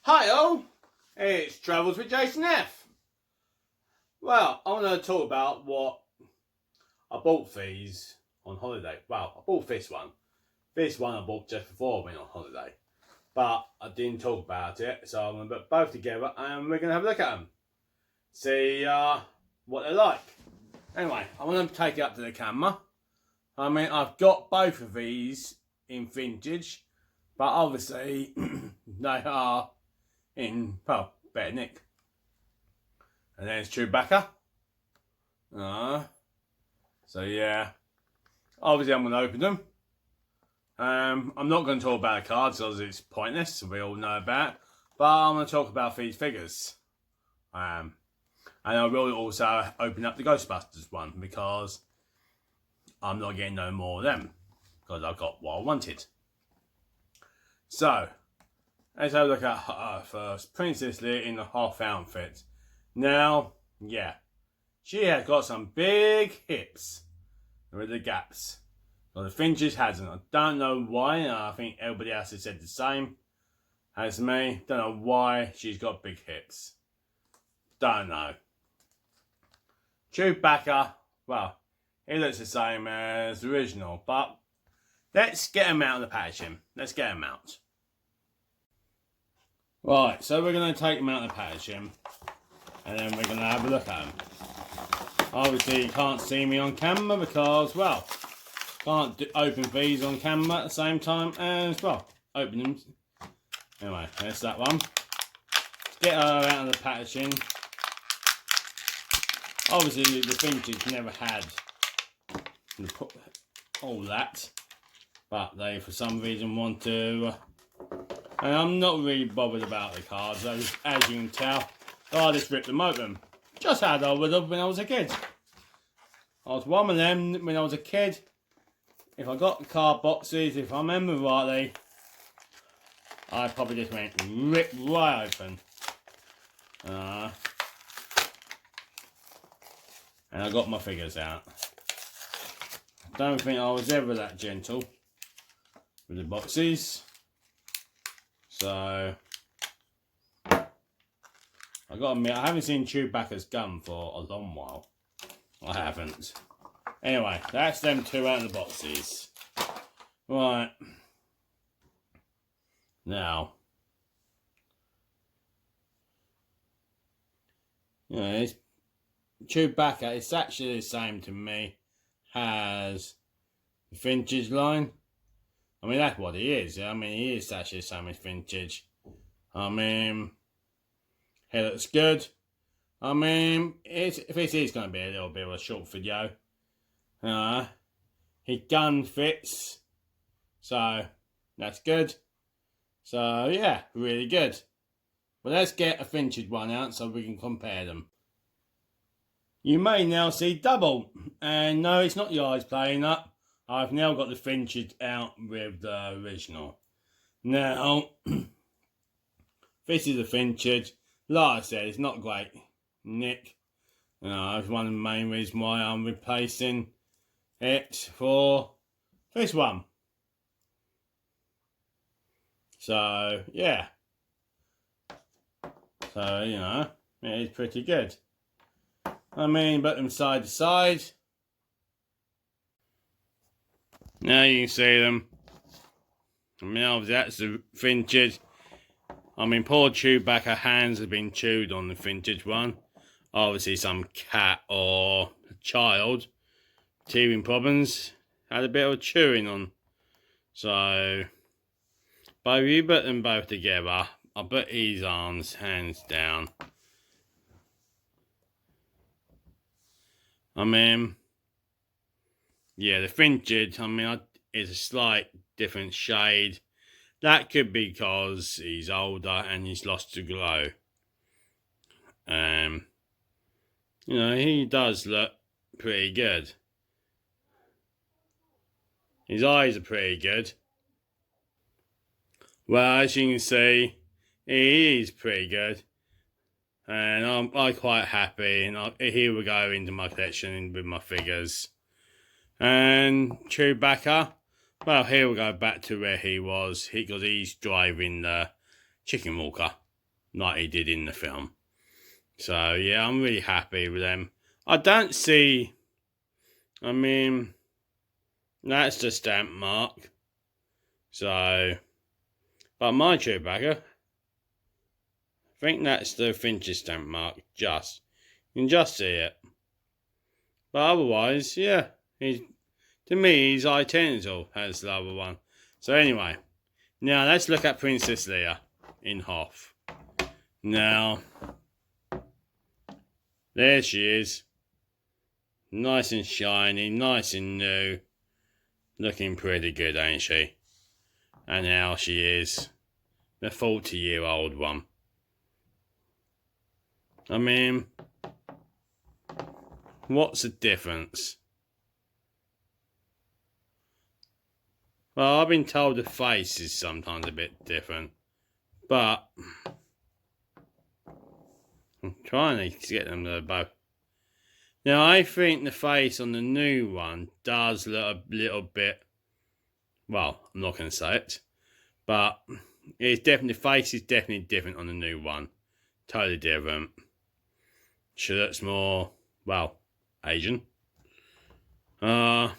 Hi all, it's Travels with Jason F. Well, I want to talk about what I bought these on holiday. Well, I bought this one. This one I bought just before I went on holiday. But I didn't talk about it, so I'm going to put both together and we're going to have a look at them. See what they're like. Anyway, I want to take it up to the camera. I mean, I've got both of these in vintage, but obviously they are in, well, better nick. And there's Chewbacca. So yeah, obviously I'm going to open them. I'm not going to talk about the cards because it's pointless, we all know about it. But I'm going to talk about these figures. And I will also open up the Ghostbusters one because I'm not getting no more of them because I got what I wanted. So, let's have a look at her first. Princess Leia in the half outfit. Now, yeah, she has got some big hips with the gaps. Well, the Finches hasn't. I don't know why. I think everybody else has said the same as me. Don't know why she's got big hips. Don't know. Chewbacca, well, he looks the same as the original, but let's get him out of the packaging. Let's get him out. Right, so we're going to take him out of the packaging and then we're going to have a look at him. Obviously, you can't see me on camera because, well, can't open these on camera at the same time as, well, open them. Anyway, there's that one. Let's get her out of the packaging. Obviously, the Finches never had all that, but they, for some reason, want to. And I'm not really bothered about the cards, as you can tell. I just ripped them open. Just how I would have when I was a kid. I was one of them when I was a kid. If I got the card boxes, if I remember rightly, I probably just went ripped right open. And I got my figures out. I don't think I was ever that gentle with the boxes. So, I got to admit, I haven't seen Chewbacca's gun for a long while. I haven't. Anyway, that's them two out of the boxes. Right. Now, you know, Chewbacca, it's actually the same to me as the Vintage line. I mean, that's what he is. I mean, he is actually the same as Vintage. I mean, he looks good. I mean, this is going to be a little bit of a short video. His gun fits. So, that's good. So, yeah, really good. But let's get a Vintage one out so we can compare them. You may now see double. And no, it's not the eyes playing up. I've now got the Vintage out with the original. Now, this is a Vintage. Like I said, it's not great nick. That's one of the main reasons why I'm replacing it for this one. So, yeah. So, you know, it is pretty good. I mean, put them side to side. Now you can see them. I mean, obviously that's the Vintage. I mean, poor Chewbacca hands have been chewed on the Vintage one. Obviously some cat or child, teething problems, had a bit of chewing on. So, but if you put them both together, I'll put his arms hands down. I mean, yeah, the Vintage, I mean, is a slight different shade. That could be because he's older and he's lost the glow. You know, he does look pretty good. His eyes are pretty good. Well, as you can see, he is pretty good. And I'm quite happy. And here we go into my collection with my figures. And Chewbacca, well, here we go back to where he was. Because he's driving the chicken walker. like he did in the film. So yeah, I'm really happy with them. I don't see, I mean, that's the stamp mark. So, but my Chewbacca, I think that's the Finch's stamp mark. You can just see it. But otherwise, yeah, to me, he's identical as the other one. So anyway, now let's look at Princess Leia in Hoth. Now, there she is. Nice and shiny, nice and new. Looking pretty good, ain't she? And now she is the 40-year-old one. I mean, what's the difference? Well, I've been told the face is sometimes a bit different. But I'm trying to get them to both. Now, I think the face on the new one does look a little bit, well, I'm not going to say it, but it's definitely, the face is definitely different on the new one. Totally different. She looks more, well, Asian. Yeah.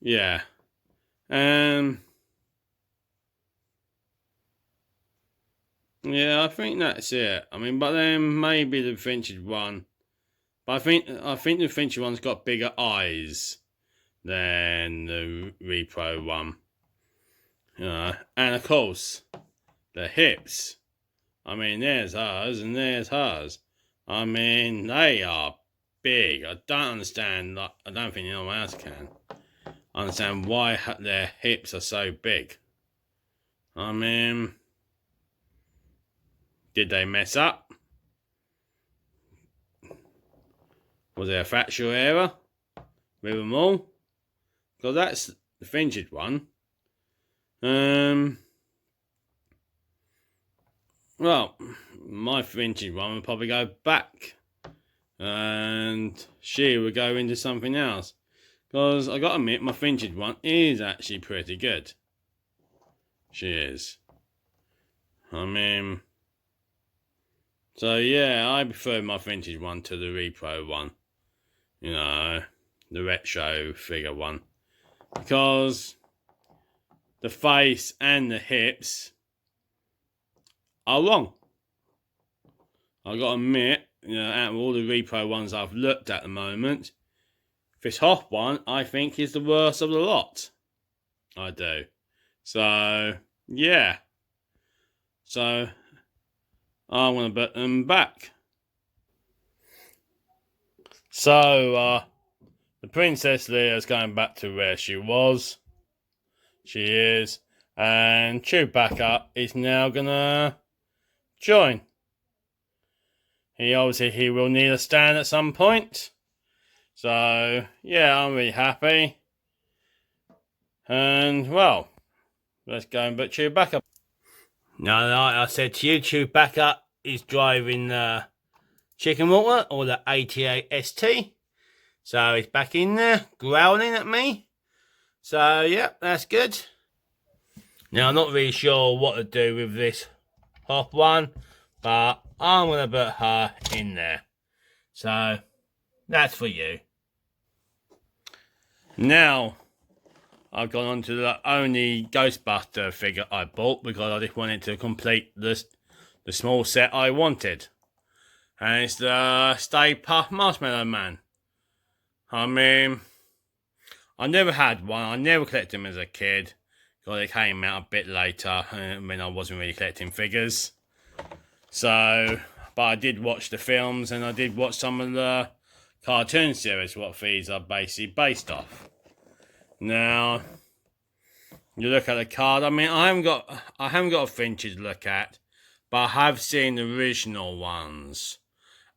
Yeah, I think that's it. I mean, but then maybe the Finch's one. But I think the Finch's one's got bigger eyes than the Repro one. And of course, the hips. I mean, there's hers and there's hers. I mean, they are big. I don't understand. I don't think anyone else can understand why their hips are so big. I mean, did they mess up? Was there a factual error with them all? Because that's the Finch's one. Well, my Finch's one would probably go back. And she would go into something else. Because I gotta admit, my Finch's one is actually pretty good. She is. I mean, so yeah, I prefer my Finch's one to the Repro one. You know, the retro figure one. Because the face and the hips are wrong. I gotta admit, you know, out of all the Repro ones I've looked at the moment, this Hoth one I think is the worst of the lot. I do. So yeah. So I'm gonna put them back. So the Princess Leia is going back to where she was. She is. And Chewbacca is now gonna join. He will need a stand at some point. So yeah, I'm really happy. And well, let's go and put Chewbacca. Now, like I said to you, Chewbacca is driving the chicken water, or the AT-AT. So he's back in there, growling at me. So yeah, that's good. Now, I'm not really sure what to do with this Hoth one, but I'm going to put her in there. So that's for you. Now, I've gone on to the only Ghostbuster figure I bought because I just wanted to complete the small set I wanted. And it's the Stay Puft Marshmallow Man. I mean, I never had one. I never collected them as a kid because they came out a bit later when I wasn't really collecting figures. So, but I did watch the films and I did watch some of the cartoon series what these are basically based off. Now, you look at the card. I mean, I haven't got a Finch's to look at, but I have seen the original ones,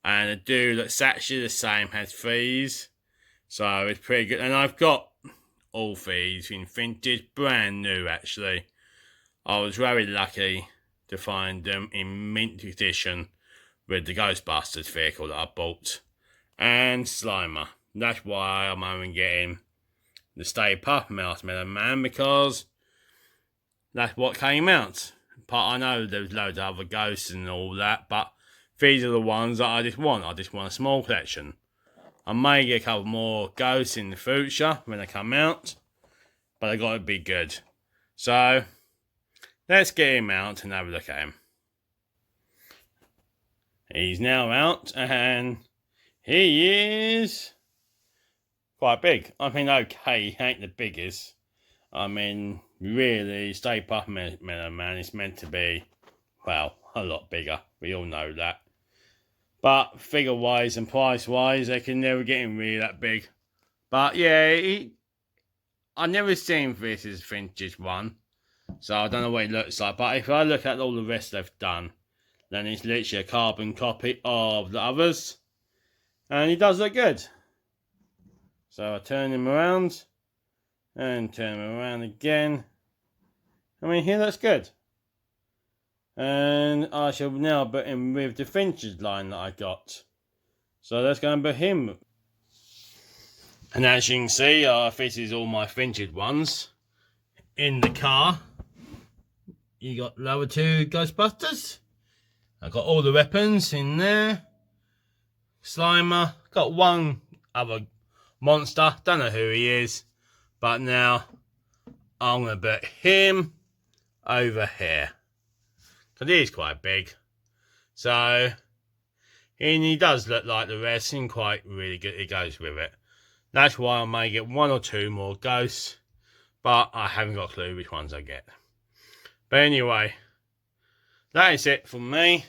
and the dude looks actually the same as these, so it's pretty good. And I've got all these in vintage, brand new actually. I was very lucky to find them in mint edition with the Ghostbusters vehicle that I bought, and Slimer. That's why I'm only getting the Stay Puft Marshmallow Man, because that's what came out. part. I know there's loads of other ghosts and all that, but these are the ones that I just want. I just want a small collection. I may get a couple more ghosts in the future when they come out, but they got to be good. So let's get him out and have a look at him. He's now out, and he is quite big. I mean, okay, he ain't the biggest. I mean, really, Stay Puft Marshmallow Man is meant to be, well, a lot bigger. We all know that. But figure-wise and price-wise, they can never get him really that big. But yeah, I've never seen this as vintage one, so I don't know what he looks like. But if I look at all the rest they've done, then it's literally a carbon copy of the others. And he does look good. So I turn him around, and turn him around again. I mean, he looks good. And I shall now put him with the vintage line that I got. So let's go and put him. And as you can see, this is all my vintage ones. In the car, you got the other two Ghostbusters. I've got all the weapons in there. Slimer. Got one other monster. Don't know who he is. But now, I'm going to put him over here. Because he is quite big. So, and he does look like the rest and quite really good. It goes with it. That's why I may get one or two more ghosts. But I haven't got a clue which ones I get. But anyway, that is it from me.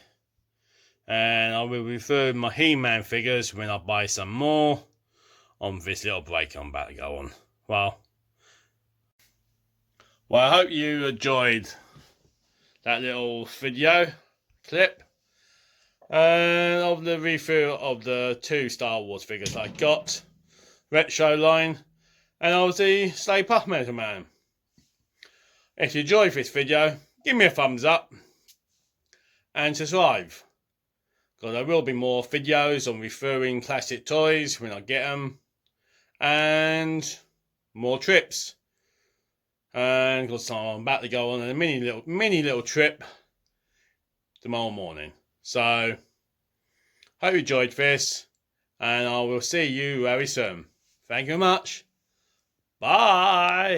And I will be through my He-Man figures when I buy some more on this little break I'm about to go on. Well, I hope you enjoyed that little video clip of the review of the two Star Wars figures I got, retro line, and obviously Stay Puft Marshmallow Man. If you enjoyed this video, give me a thumbs up and subscribe, because there will be more videos on reviewing classic toys when I get them, and more trips. And because I'm about to go on a mini little trip tomorrow morning. So, hope you enjoyed this, and I will see you very soon. Thank you very much. Bye.